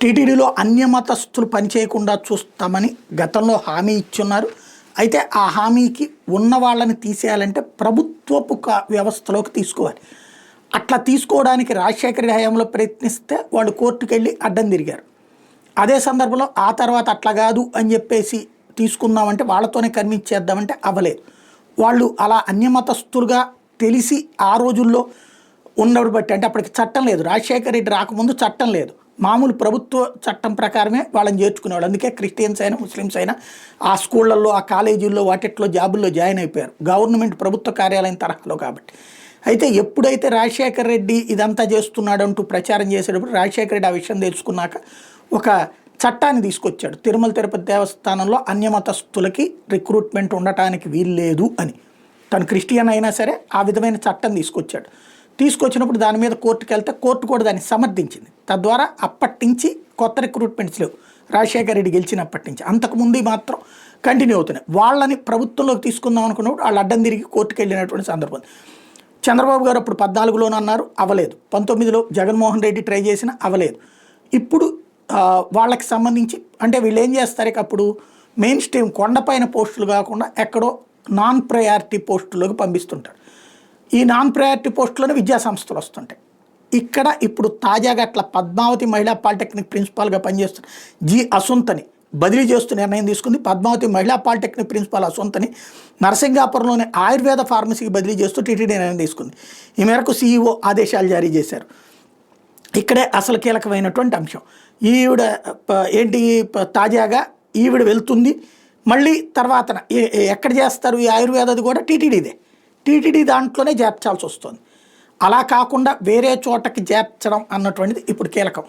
టీటీడీలో అన్యమతస్థులు పనిచేయకుండా చూస్తామని గతంలో హామీ ఇచ్చున్నారు. అయితే ఆ హామీకి ఉన్న వాళ్ళని తీసేయాలంటే ప్రభుత్వపు వ్యవస్థలోకి తీసుకోవాలి. అట్లా తీసుకోవడానికి రాజశేఖర రెడ్డి హయాంలో ప్రయత్నిస్తే వాళ్ళు కోర్టుకు వెళ్ళి అడ్డం తిరిగారు. అదే సందర్భంలో ఆ తర్వాత అట్లా కాదు అని చెప్పేసి తీసుకుందామంటే వాళ్ళతోనే కన్విన్స్ చేద్దామంటే అవ్వలేదు. వాళ్ళు అలా అన్యమతస్థులుగా తెలిసి ఆ రోజుల్లో ఉన్నప్పుడు బట్టి, అంటే అప్పటికి చట్టం లేదు, రాజశేఖర రెడ్డి రాకముందు చట్టం లేదు, మామూలు ప్రభుత్వ చట్టం ప్రకారమే వాళ్ళని చేర్చుకునేవాళ్ళు. అందుకే క్రిస్టియన్స్ అయినా ముస్లిమ్స్ అయినా ఆ స్కూళ్ళల్లో ఆ కాలేజీల్లో వాటిట్లో జాబుల్లో జాయిన్ అయిపోయారు, గవర్నమెంట్ ప్రభుత్వ కార్యాలయం తరహాలో కాబట్టి. అయితే ఎప్పుడైతే రాజశేఖర రెడ్డి ఇదంతా చేస్తున్నాడు అంటూ ప్రచారం చేసేటప్పుడు రాజశేఖర రెడ్డి ఆ విషయం తెలుసుకున్నాక ఒక చట్టాన్ని తీసుకొచ్చాడు. తిరుమల తిరుపతి దేవస్థానంలో అన్యమతస్థులకి రిక్రూట్మెంట్ ఉండటానికి వీల్లేదు అని. తను క్రిస్టియన్ అయినా సరే ఆ విధమైన చట్టం తీసుకొచ్చాడు. తీసుకొచ్చినప్పుడు దాని మీద కోర్టుకు వెళ్తే కోర్టు కూడా దాన్ని సమర్థించింది. తద్వారా అప్పటి నుంచి కొత్త రిక్రూట్మెంట్స్ లేవు రాజశేఖర రెడ్డి గెలిచినప్పటి నుంచి. అంతకుముందు మాత్రం కంటిన్యూ అవుతున్నాయి. వాళ్ళని ప్రభుత్వంలోకి తీసుకుందాం అనుకున్నప్పుడు వాళ్ళు అడ్డం తిరిగి కోర్టుకు వెళ్ళినటువంటి సందర్భం. చంద్రబాబు గారు అప్పుడు 14లోనే అన్నారు, అవ్వలేదు. 19లో జగన్మోహన్ రెడ్డి ట్రై చేసినా అవ్వలేదు. ఇప్పుడు వాళ్ళకి సంబంధించి అంటే వీళ్ళు ఏం చేస్తారు, ఇక అప్పుడు మెయిన్ స్ట్రీమ్ కొండపైన పోస్టులు కాకుండా ఎక్కడో నాన్ ప్రయారిటీ పోస్టుల్లోకి పంపిస్తుంటారు. ఈ నాన్ ప్రయారిటీ పోస్టులోనే విద్యా సంస్థలు వస్తుంటాయి. ఇక్కడ ఇప్పుడు తాజాగా అట్లా పద్మావతి మహిళా పాలిటెక్నిక్ ప్రిన్సిపాల్గా పనిచేస్తున్న జి అసుంతని బదిలీ చేస్తూ నిర్ణయం తీసుకుంది. పద్మావతి మహిళా పాలిటెక్నిక్ ప్రిన్సిపాల్ అసుంతని నరసింగాపురంలోని ఆయుర్వేద ఫార్మసీకి బదిలీ చేస్తూ టీటీడీ నిర్ణయం తీసుకుంది. ఈ మేరకు సీఈఓ ఆదేశాలు జారీ చేశారు. ఇక్కడే అసలు కీలకమైనటువంటి అంశం. ఈవిడ ఏంటి, తాజాగా ఈవిడ వెళ్తుంది, మళ్ళీ తర్వాత ఎక్కడ చేస్తారు ఈ ఆయుర్వేదది కూడా టీటీడీదే. టీటీడీ దాంట్లోనే చేర్చాల్సి వస్తుంది. అలా కాకుండా వేరే చోటకి చేర్చడం అన్నటువంటిది ఇప్పుడు కీలకం.